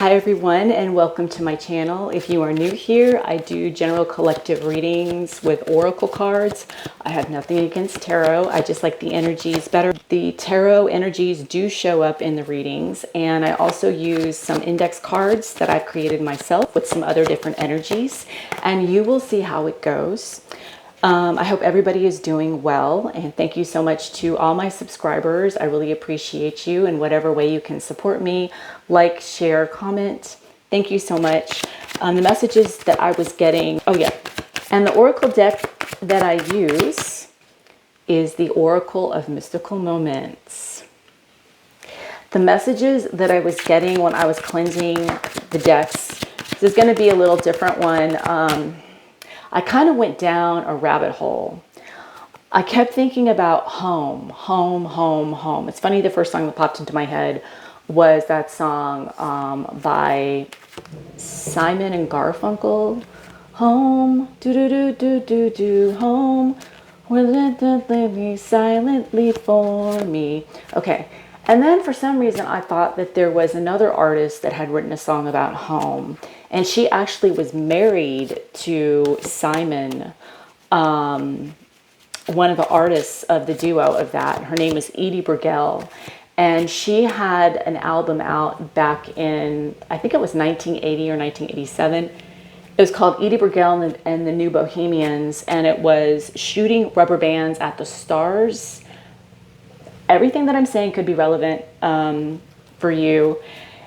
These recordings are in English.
Hi everyone, and welcome to my channel. If you are new here, I do general collective readings with oracle cards. I have nothing against tarot. I just like the energies better. The tarot energies do show up in the readings, and I also use some index cards that I've created myself with some other different energies, and you will see how it goes. I hope everybody is doing well, and thank you so much to all my subscribers. I really appreciate you in whatever way you can support me. Like, share, comment. Thank you so much. The messages that I was getting, and the oracle deck that I use is the Oracle of Mystical Moments. The messages that I was getting when I was cleansing the decks, this is going to be a little different one. I kind of went down a rabbit hole. I kept thinking about home, home, home, home. It's funny, the first song that popped into my head was that song by Simon and Garfunkel. Home, do, home, where me silently for me. Okay, and then for some reason I thought that there was another artist that had written a song about home. And she actually was married to Simon, one of the artists of the duo of that. Her name is Edie Brickell. And she had an album out back in, I think it was 1980 or 1987. It was called Edie Brickell and the New Bohemians. And it was shooting rubber bands at the stars. Everything that I'm saying could be relevant for you.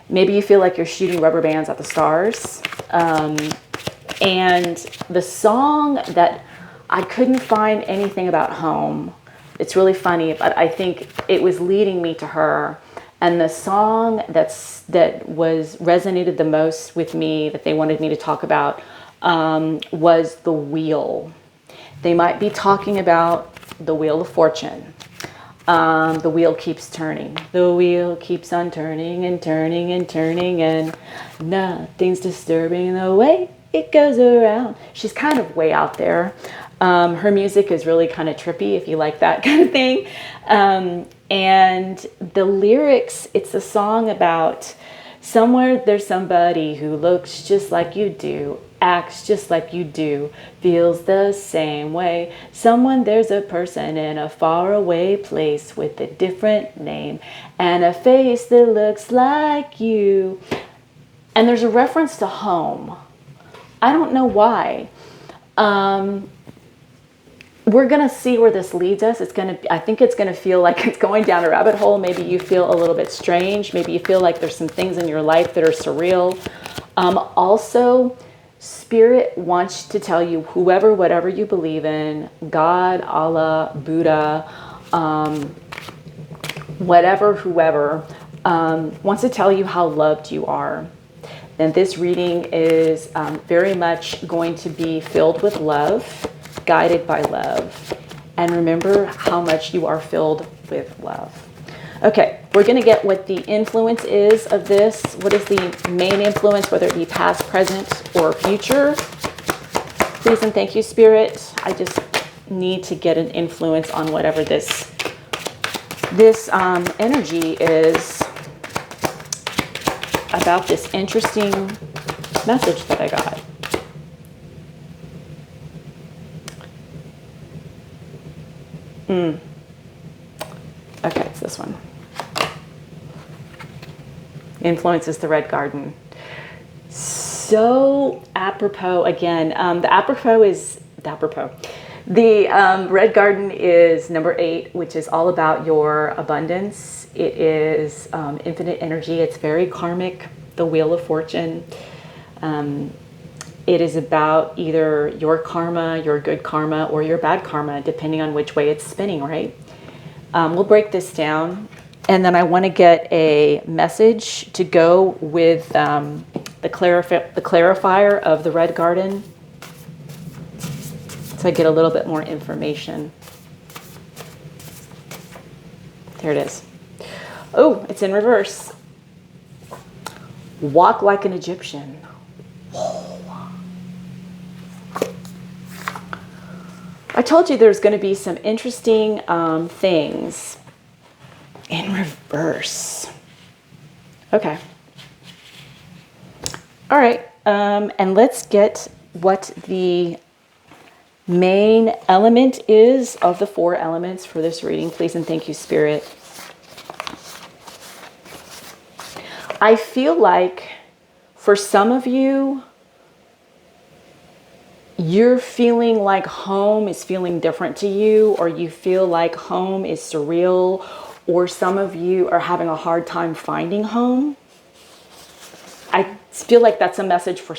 Maybe you feel like you're shooting rubber bands at the stars. And the song that I couldn't find anything about home. It's really funny, but I think it was leading me to her. And the song that resonated the most with me, that they wanted me to talk about, was The Wheel. They might be talking about the Wheel of Fortune. The wheel keeps turning. The wheel keeps on turning and turning and turning, and nothing's disturbing the way it goes around. She's kind of way out there. Her music is really kind of trippy if you like that kind of thing. And the lyrics, it's a song about somewhere there's somebody who looks just like you do, acts just like you do, feels the same way. There's a person in a faraway place with a different name and a face that looks like you. And there's a reference to home. I don't know why. We're going to see where this leads us. I think it's going to feel like it's going down a rabbit hole. Maybe you feel a little bit strange. Maybe you feel like there's some things in your life that are surreal. Also, Spirit wants to tell you, whatever you believe in, God, Allah, Buddha, whoever, wants to tell you how loved you are. And this reading is very much going to be filled with love, guided by love. And remember how much you are filled with love. Okay, we're going to get what the influence is of this. What is the main influence, whether it be past, present, or future? Please and thank you, Spirit. I just need to get an influence on whatever this energy is about, this interesting message that I got. Okay, it's this one. Influence is the Red Garden. So apropos again. The Red Garden is number 8, which is all about your abundance. It is infinite energy. It's very karmic. The Wheel of Fortune. It is about either your karma, your good karma, or your bad karma, depending on which way it's spinning, right? We'll break this down. And then I want to get a message to go with the clarifier of the Red Garden. So I get a little bit more information. There it is. Oh, it's in reverse. Walk like an Egyptian. I told you there's going to be some interesting things in reverse. Okay. All right. And let's get what the main element is of the 4 elements for this reading, please and thank you, Spirit. I feel like for some of you, you're feeling like home is feeling different to you, or you feel like home is surreal, or some of you are having a hard time finding home. I feel like that's a message for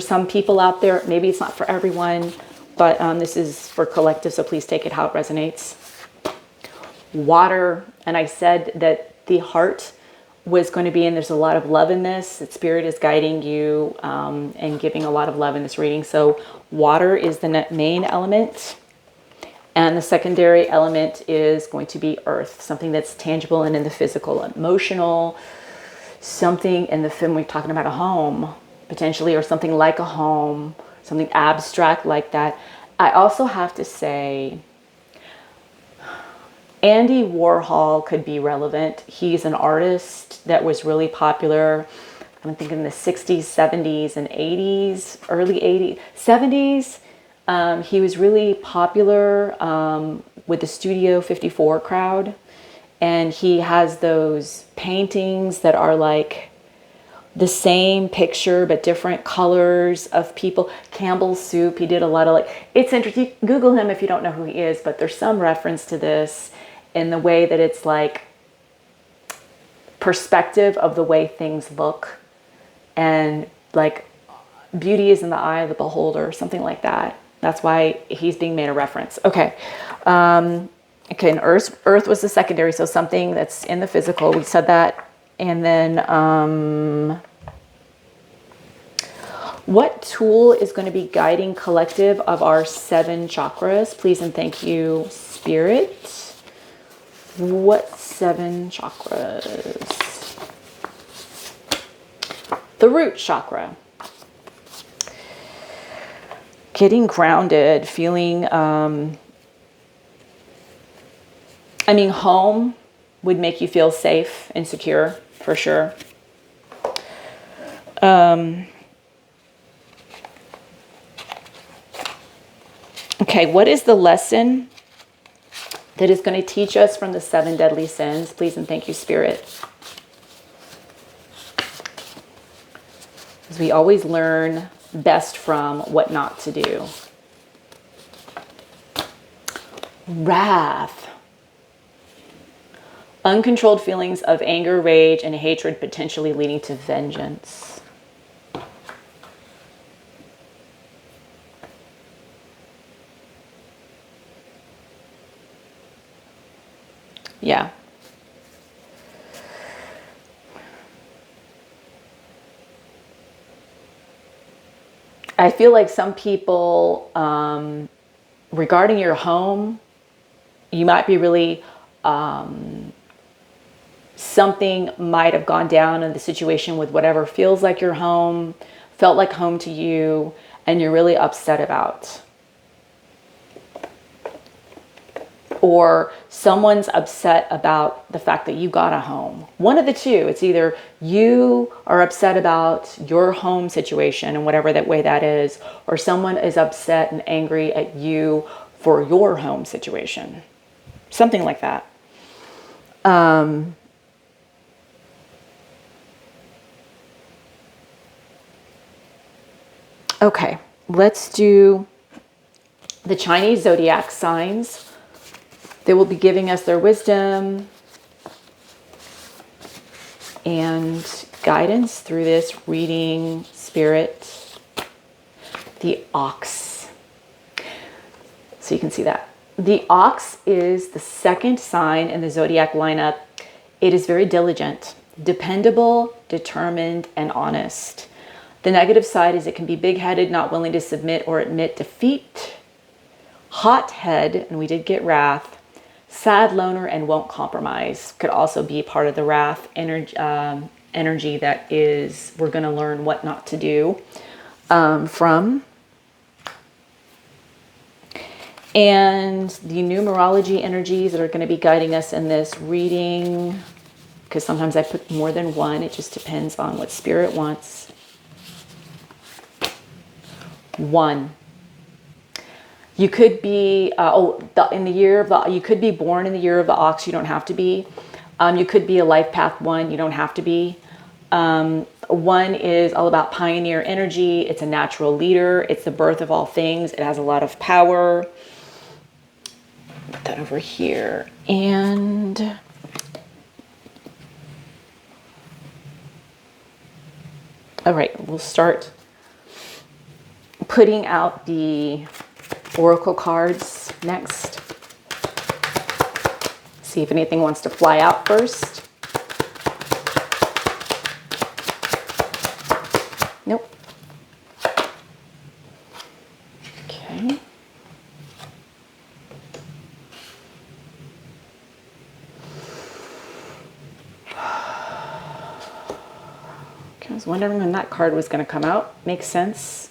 some people out there. Maybe it's not for everyone, but this is for collective, so please take it how it resonates. Water, and I said that the heart was going to be in. There's a lot of love in this. That Spirit is guiding you and giving a lot of love in this reading. So water is the main element. And the secondary element is going to be earth, something that's tangible and in the physical, emotional, something in the film. We're talking about a home, potentially, or something like a home, something abstract like that. I also have to say, Andy Warhol could be relevant. He's an artist that was really popular, I'm thinking in the 60s, 70s, and 80s, early 80s, 70s. He was really popular with the Studio 54 crowd. And he has those paintings that are like the same picture but different colors of people. Campbell's Soup, he did a lot of like, it's interesting. Google him if you don't know who he is, but there's some reference to this in the way that it's like perspective of the way things look, and like beauty is in the eye of the beholder, something like that. That's why he's being made a reference. Okay. Okay, and earth was the secondary, so something that's in the physical. We said that. And then what tool is going to be guiding collective of our 7 chakras? Please and thank you, Spirit. What 7 chakras? The root chakra. Getting grounded, feeling, home would make you feel safe and secure, for sure. Okay, what is the lesson that is going to teach us from the 7 deadly sins? Please and thank you, Spirit. Because we always learn best from what not to do. Wrath. Uncontrolled feelings of anger, rage, and hatred potentially leading to vengeance. Yeah. I feel like some people, regarding your home, you might be really, something might have gone down in the situation with whatever feels like your home, felt like home to you, and you're really upset about. Or someone's upset about the fact that you got a home. One of the two. It's either you are upset about your home situation and whatever that way that is, or someone is upset and angry at you for your home situation. Something like that. Okay, let's do the Chinese zodiac signs. They will be giving us their wisdom and guidance through this reading, Spirit. The ox. So you can see that. The ox is the 2nd sign in the zodiac lineup. It is very diligent, dependable, determined, and honest. The negative side is it can be big-headed, not willing to submit or admit defeat. Hot-head, and we did get wrath. Sad loner and won't compromise. Could also be part of the wrath energy that is, we're going to learn what not to do from. And the numerology energies that are going to be guiding us in this reading, because sometimes I put more than one. It just depends on what Spirit wants. One. You could be, in the year of the, you could be born in the year of the ox. You don't have to be. You could be a life path one. You don't have to be. One is all about pioneer energy. It's a natural leader. It's the birth of all things. It has a lot of power. Put that over here. And all right, we'll start putting out the oracle cards next. See if anything wants to fly out first. Nope. Okay. I was wondering when that card was going to come out. Makes sense.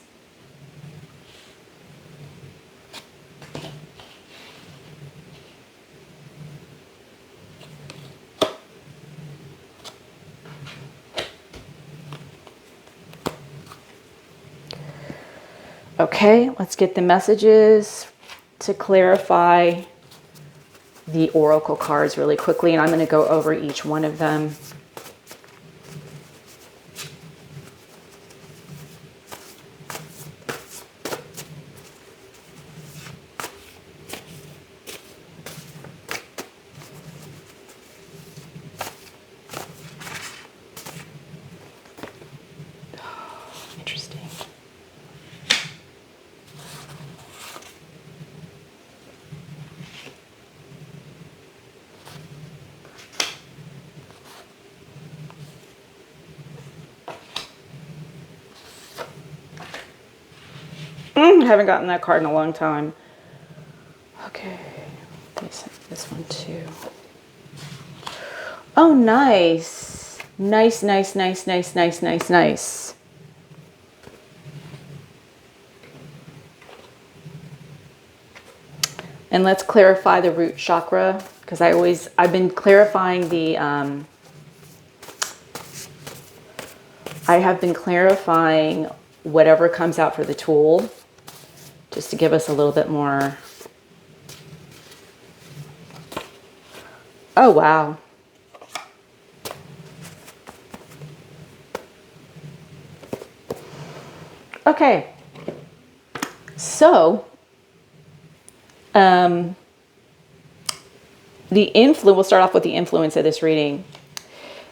Okay, let's get the messages to clarify the oracle cards really quickly, and I'm going to go over each one of them. Interesting. I haven't gotten that card in a long time. Okay, this one too. Oh, nice. Nice, nice, nice, nice, nice, nice, nice. And let's clarify the root chakra, because I've been clarifying the, I have been clarifying whatever comes out for the tool, just to give us a little bit more. Oh, wow. Okay. So, we'll start off with the influence of this reading.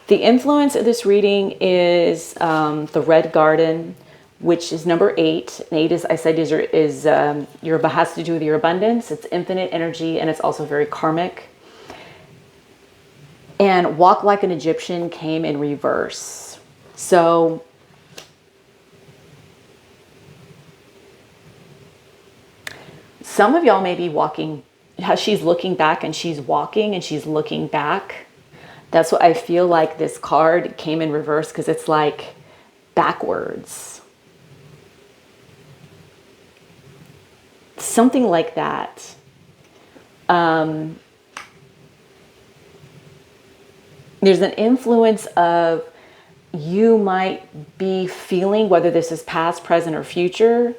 The influence of this reading is the Red Garden, which is number 8. And 8 is, I said, has to do with your abundance. It's infinite energy, and it's also very karmic. And Walk Like an Egyptian came in reverse. So some of y'all may be walking, she's looking back and she's walking and she's looking back. That's what I feel like this card came in reverse, because it's like backwards. Something like that. There's an influence of, you might be feeling, whether this is past, present, or future,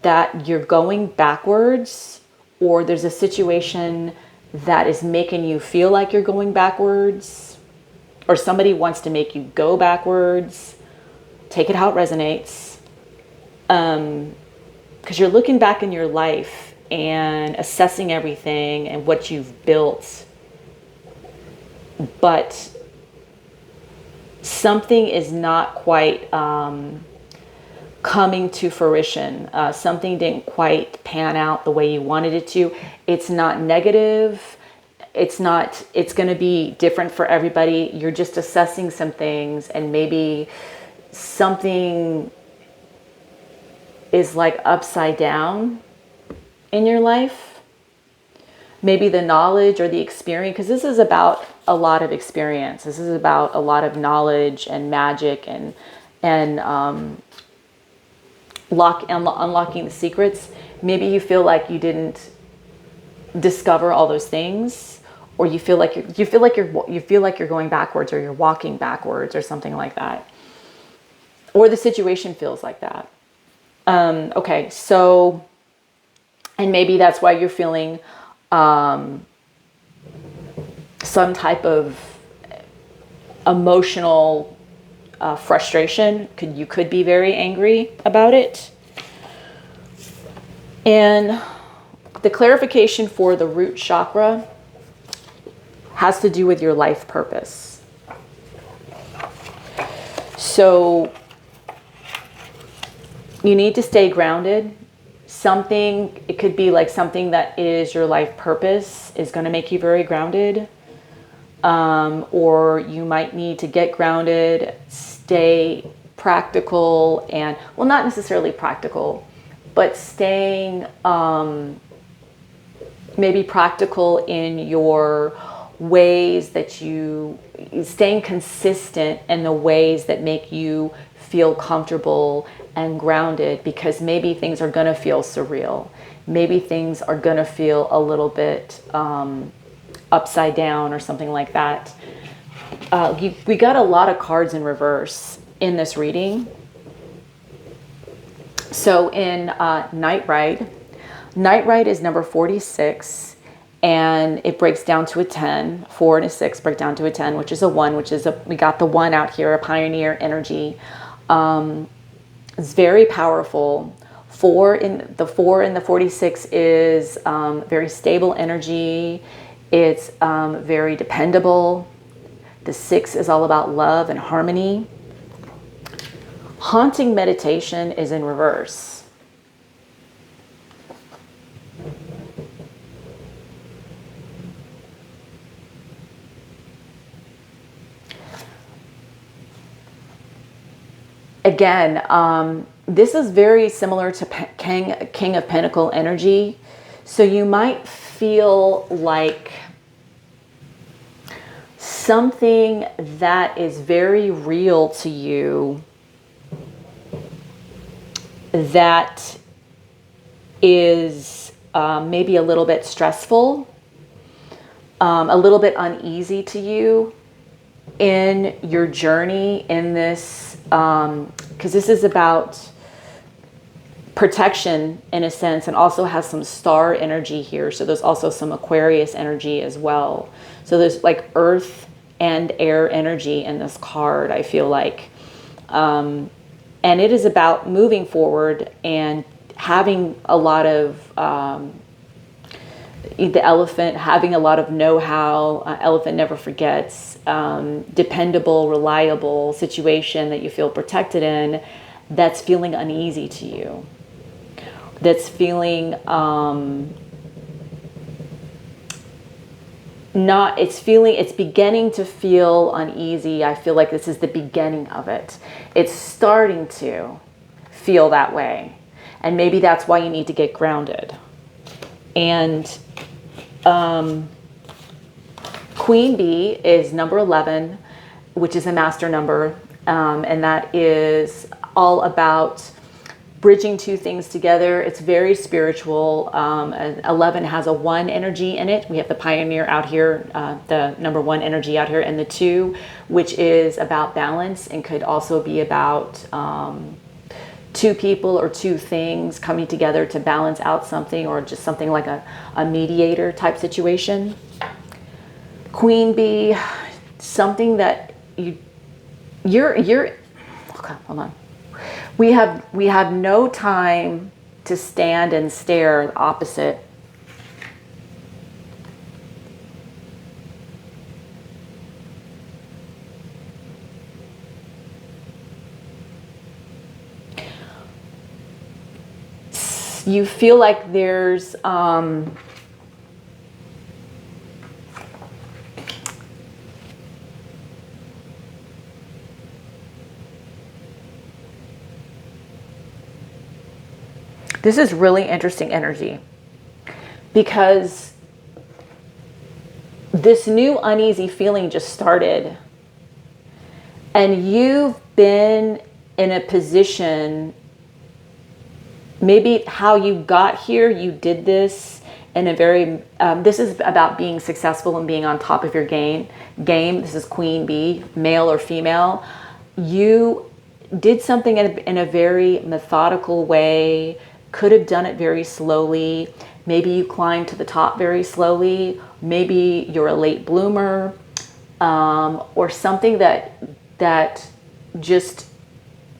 that you're going backwards, or there's a situation that is making you feel like you're going backwards, or somebody wants to make you go backwards. Take it how it resonates. Because you're looking back in your life and assessing everything and what you've built, but something is not quite coming to fruition. Something didn't quite pan out the way you wanted it to. It's not negative. It's going to be different for everybody. You're just assessing some things, and maybe something is like upside down in your life. Maybe the knowledge or the experience, because this is about a lot of experience. This is about a lot of knowledge and magic and unlocking the secrets. Maybe you feel like you didn't discover all those things, or you feel like you're going backwards, or you're walking backwards, or something like that. Or the situation feels like that. Okay, so, and maybe that's why you're feeling some type of emotional frustration. You could be very angry about it. And the clarification for the root chakra has to do with your life purpose. So you need to stay grounded. Something, it could be like something that is your life purpose is going to make you very grounded. Or you might need to get grounded, stay practical, and, well, not necessarily practical, but staying maybe practical in your ways that staying consistent in the ways that make you feel comfortable and grounded, because maybe things are going to feel surreal. Maybe things are going to feel a little bit upside down or something like that. We got a lot of cards in reverse in this reading. So in Night Ride is number 46, and it breaks down to a 10. 4 and a 6 break down to a 10, which is a 1, we got the 1 out here, a pioneer energy. It's very powerful. 4 in the 46 is very stable energy. It's very dependable. The 6 is all about love and harmony. Haunting meditation is in reverse. Again, this is very similar to King of Pentacle energy. So you might feel like something that is very real to you, that is maybe a little bit stressful, a little bit uneasy to you in your journey in this, because this is about protection in a sense, and also has some star energy here. So there's also some Aquarius energy as well. So there's like earth and air energy in this card, I feel like. And it is about moving forward and having a lot of, the elephant, having a lot of know-how. Elephant never forgets. Dependable, reliable situation that you feel protected in, that's feeling uneasy to you. That's feeling it's beginning to feel uneasy. I feel like this is the beginning of it. It's starting to feel that way. And maybe that's why you need to get grounded. And Queen Bee is number 11, which is a master number. And that is all about bridging two things together. It's very spiritual. 11 has a 1 energy in it. We have the pioneer out here, the number 1 energy out here, and the 2, which is about balance and could also be about 2 people or 2 things coming together to balance out something, or just something like a mediator type situation. Queen Bee, something that you're okay, hold on. We have no time to stand and stare. The opposite. You feel like there's this is really interesting energy, because this new uneasy feeling just started, and you've been in a position, maybe how you got here, you did this in a very, this is about being successful and being on top of your game. This is Queen Bee, male or female. You did something in a very methodical way, could have done it very slowly. Maybe you climbed to the top very slowly. Maybe you're a late bloomer, or something that just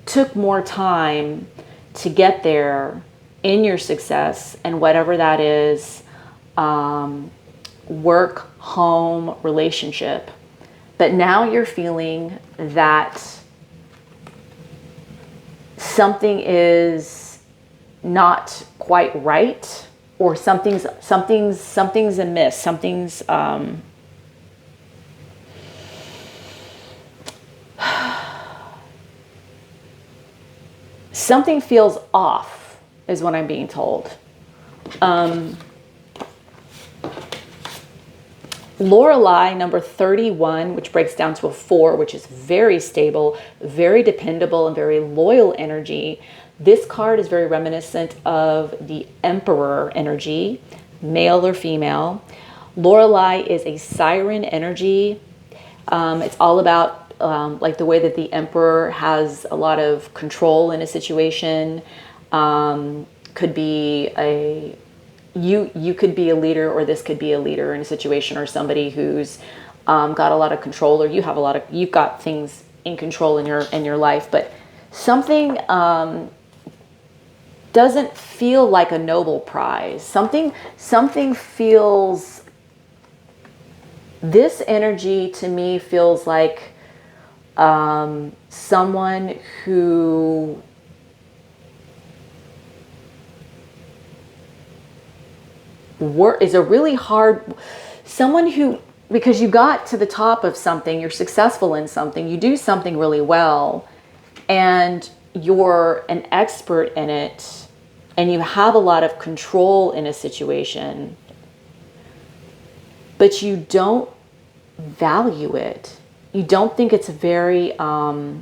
took more time to get there in your success, and whatever that is, work, home, relationship. But now you're feeling that something is not quite right, or something's amiss. Something feels off, is what I'm being told. Lorelei, number 31, which breaks down to a 4, which is very stable, very dependable, and very loyal energy. This card is very reminiscent of the Emperor energy, male or female. Lorelei is a siren energy. It's all about like the way that the Emperor has a lot of control in a situation. Could be you could be a leader, or this could be a leader in a situation, or somebody who's got a lot of control, or you've got things in control in your life, but something doesn't feel like a Nobel Prize. Something feels, this energy to me feels like someone who is a really hard, someone who, because you got to the top of something, you're successful in something, you do something really well, and you're an expert in it, and you have a lot of control in a situation, but you don't value it. You don't think it's very, or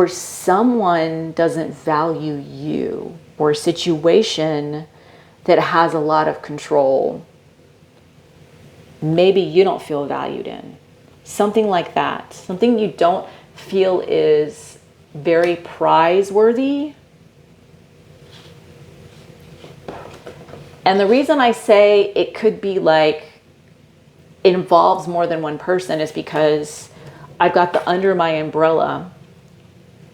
someone doesn't value you, or a situation that has a lot of control, maybe you don't feel valued in. Something like that. Something you don't feel is very prize-worthy. And the reason I say it could be like, it involves more than one person, is because I've got the under my umbrella,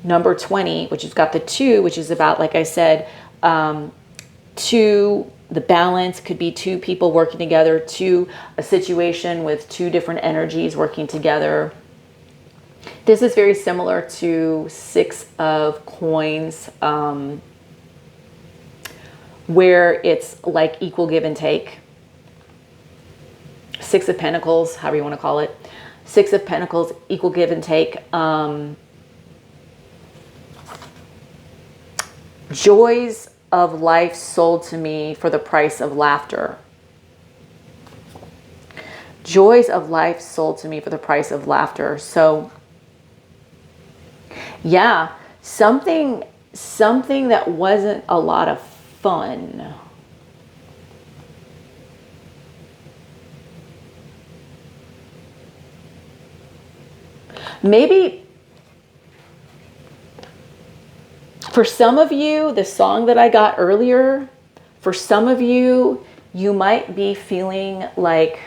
number 20, which has got the 2, which is about, like I said, the balance could be 2 people working together, a situation with 2 different energies working together. This is very similar to 6 of coins, where it's like equal give and take. 6 of Pentacles, however you want to call it. 6 of Pentacles, equal give and take. Joys of life sold to me for the price of laughter. Joys of life sold to me for the price of laughter. So, yeah, something that wasn't a lot of fun. Maybe for some of you, the song that I got earlier, for some of you, you might be feeling like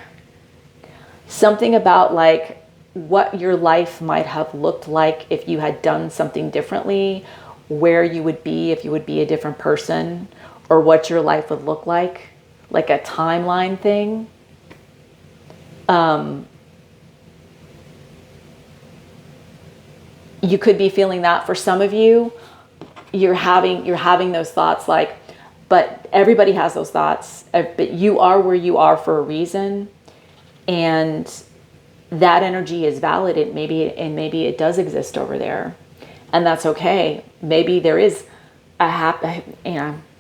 something about like what your life might have looked like if you had done something differently, where you would be if you would be a different person, or what your life would look like a timeline thing. You could be feeling that for some of you. You're having those thoughts, like, but everybody has those thoughts, but you are where you are for a reason, and that energy is valid, and maybe it does exist over there, and that's okay. Maybe there is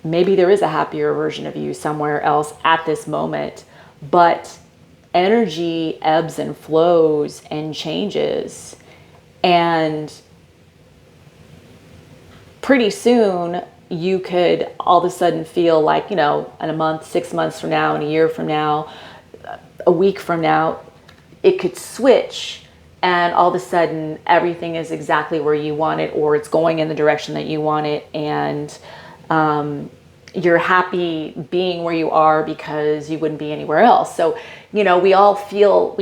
maybe there is a happier version of you somewhere else at this moment, but energy ebbs and flows and changes, and pretty soon you could all of a sudden feel like, in a month, 6 months from now, in a year from now, a week from now, it could switch, and all of a sudden everything is exactly where you want it, or it's going in the direction that you want it, and you're happy being where you are because you wouldn't be anywhere else. So, we all feel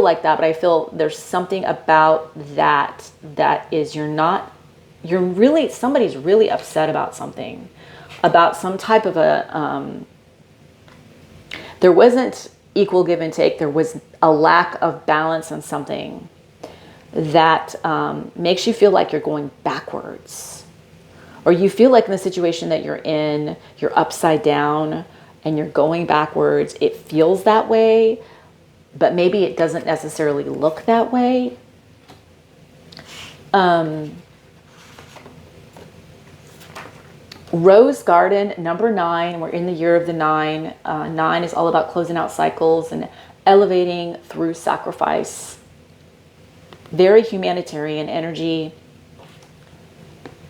like that, but I feel there's something about that is somebody's really upset about something, about some type of there wasn't equal give and take. There was a lack of balance in something that makes you feel like you're going backwards, or you feel like in the situation that you're in, you're upside down and you're going backwards. It feels that way, but maybe it doesn't necessarily look that way. Rose Garden, number 9. We're in the year of the 9. 9 is all about closing out cycles and elevating through sacrifice. Very humanitarian energy.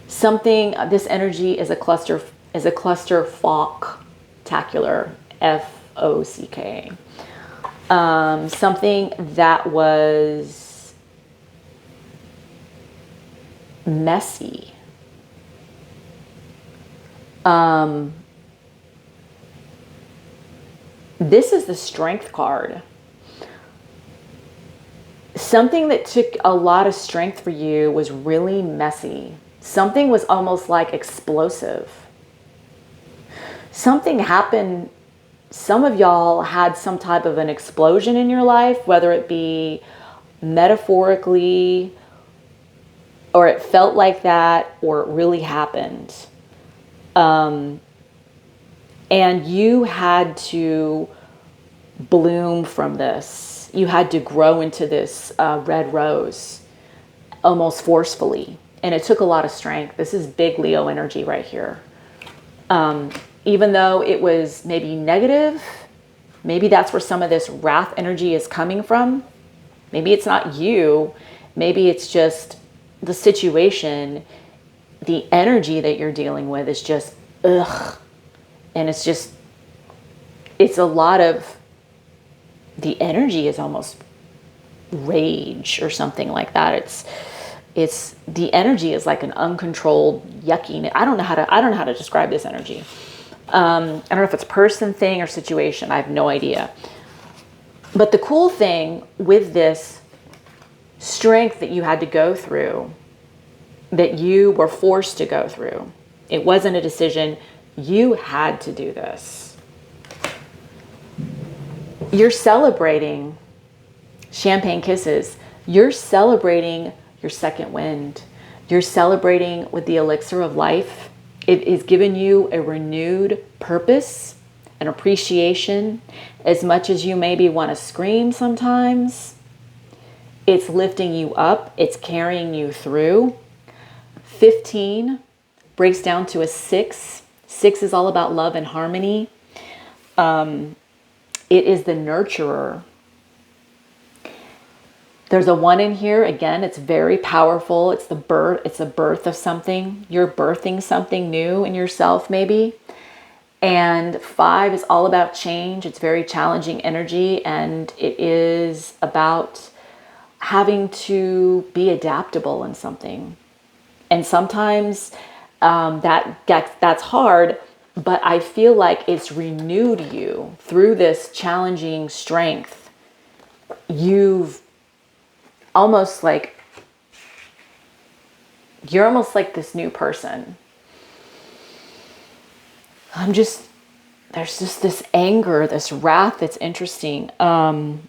This energy is a cluster FOCK-tacular, F-O-C-K. Something that was messy. This is the Strength card. Something that took a lot of strength for you was really messy. Something was almost like explosive. Something happened. Some of y'all had some type of an explosion in your life, whether it be metaphorically, or it felt like that, or it really happened. And you had to bloom from this. You had to grow into this red rose almost forcefully. And it took a lot of strength. This is big Leo energy right here. Even though it was maybe negative, maybe that's where some of this wrath energy is coming from. Maybe it's not you. Maybe it's just the situation. The energy that you're dealing with is just, ugh. And it's a lot of, the energy is almost rage or something like that. It's the energy is like an uncontrolled yuckiness. I don't know how to describe this energy. I don't know if it's person, thing, or situation. I have no idea. But the cool thing with this strength that you had to go through, that you were forced to go through, it wasn't a decision. You had to do this. You're celebrating champagne kisses. You're celebrating your second wind. You're celebrating with the elixir of life. It is giving you a renewed purpose, an appreciation. As much as you maybe want to scream sometimes, it's lifting you up. It's carrying you through. 15 breaks down to a 6. 6 is all about love and harmony. It is the nurturer. There's a 1 in here. Again, it's very powerful. It's the birth. It's a birth of something. You're birthing something new in yourself, maybe. And 5 is all about change. It's very challenging energy, and it is about having to be adaptable in something. And sometimes that's hard. But I feel like it's renewed you through this challenging strength. You're almost like this new person. There's just this anger, this wrath that's interesting. And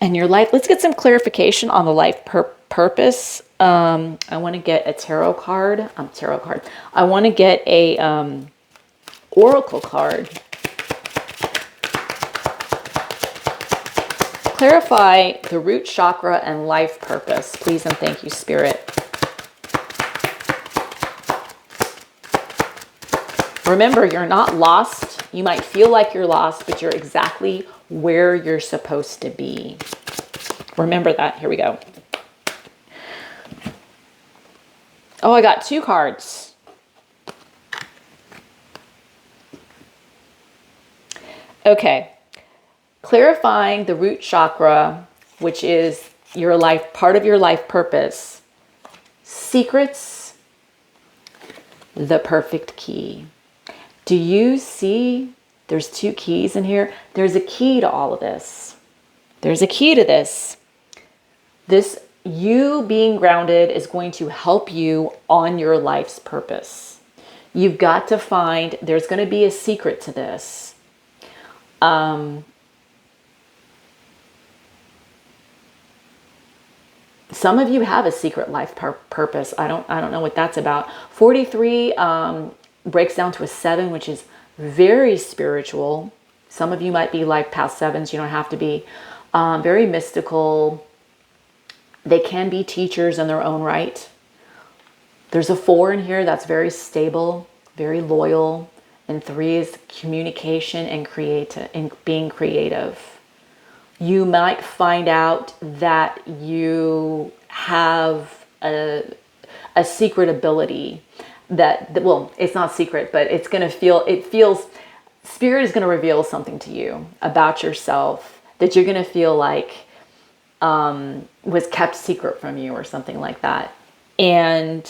your life, let's get some clarification on the life purpose. I want to get a tarot card. I want to get a oracle card. Clarify the root chakra and life purpose, please and thank you, Spirit. Remember, you're not lost. You might feel like you're lost, but you're exactly where you're supposed to be. Remember that. Here we go. Oh, I got 2 cards. Okay, clarifying the root chakra, which is your life, part of your life purpose. Secrets, the perfect key. Do you see there's 2 keys in here? There's a key to all of this. There's a key to this. This, you being grounded, is going to help you on your life's purpose. You've got to find, there's going to be a secret to this. Some of you have a secret life purpose. I don't know what that's about. 43 breaks down to a 7, which is very spiritual. Some of you might be life path 7s. You don't have to be. Very mystical. They can be teachers in their own right. There's a 4 in here that's very stable, very loyal. And 3 is communication and being creative. You might find out that you have a secret ability that, well, it's not secret, but it's going to feels, Spirit is going to reveal something to you about yourself that you're going to feel like was kept secret from you or something like that. And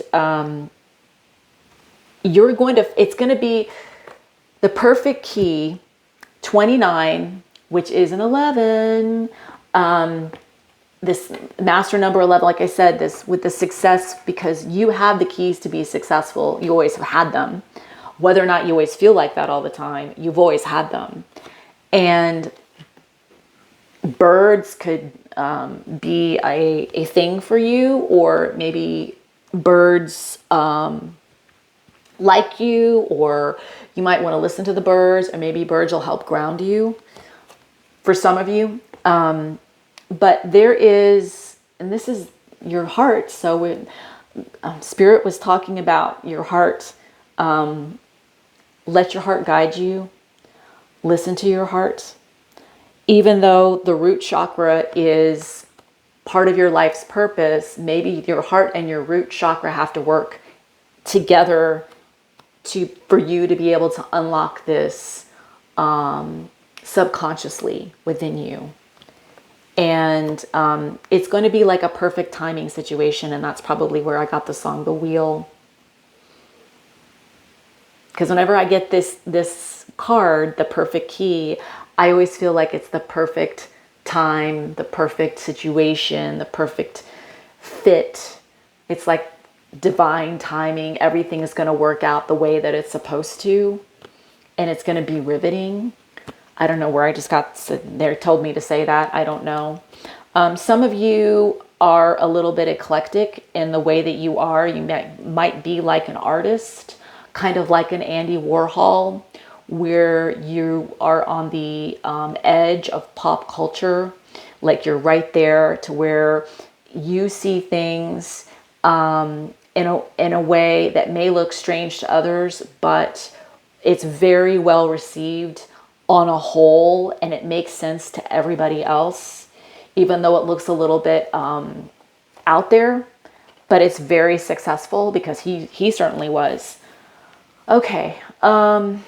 it's going to be the perfect key, 29, which is an 11. This master number 11, like I said, this with the success, because you have the keys to be successful. You always have had them. Whether or not you always feel like that all the time, you've always had them. And birds could be a thing for you, or maybe birds like you, or you might want to listen to the birds, or maybe birds will help ground you for some of you. But there is, and this is your heart. So when Spirit was talking about your heart, let your heart guide you. Listen to your heart. Even though the root chakra is part of your life's purpose, maybe your heart and your root chakra have to work together for you to be able to unlock this subconsciously within you. And it's going to be like a perfect timing situation. And that's probably where I got the song, The Wheel. Because whenever I get this card, the perfect key, I always feel like it's the perfect time, the perfect situation, the perfect fit. It's like divine timing. Everything is going to work out the way that it's supposed to. And it's going to be riveting. I don't know where I just got, they told me to say that. I don't know. Some of you are a little bit eclectic in the way that you are. You might be like an artist, kind of like an Andy Warhol, where you are on the edge of pop culture. Like you're right there to where you see things in a way that may look strange to others, but it's very well received on a whole, and it makes sense to everybody else, even though it looks a little bit out there, but it's very successful because he certainly was. Okay. The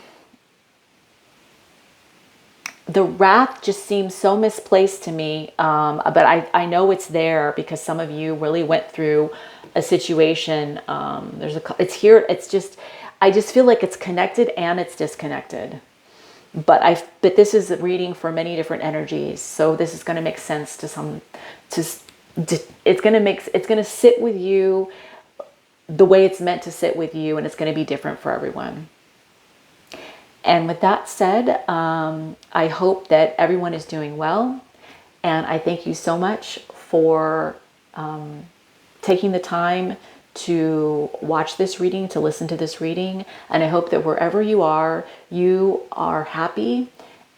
wrath just seems so misplaced to me, but I know it's there because some of you really went through a situation. It's here. It's just, I just feel like it's connected and it's disconnected. But this is a reading for many different energies, so this is going to make sense to some. It's going to sit with you the way it's meant to sit with you, and it's going to be different for everyone. And with that said, I hope that everyone is doing well, and I thank you so much for taking the time to watch this reading, to listen to this reading. And I hope that wherever you are happy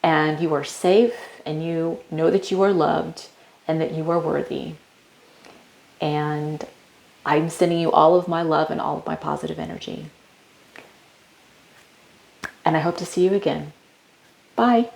and you are safe and you know that you are loved and that you are worthy. And I'm sending you all of my love and all of my positive energy. And I hope to see you again. Bye.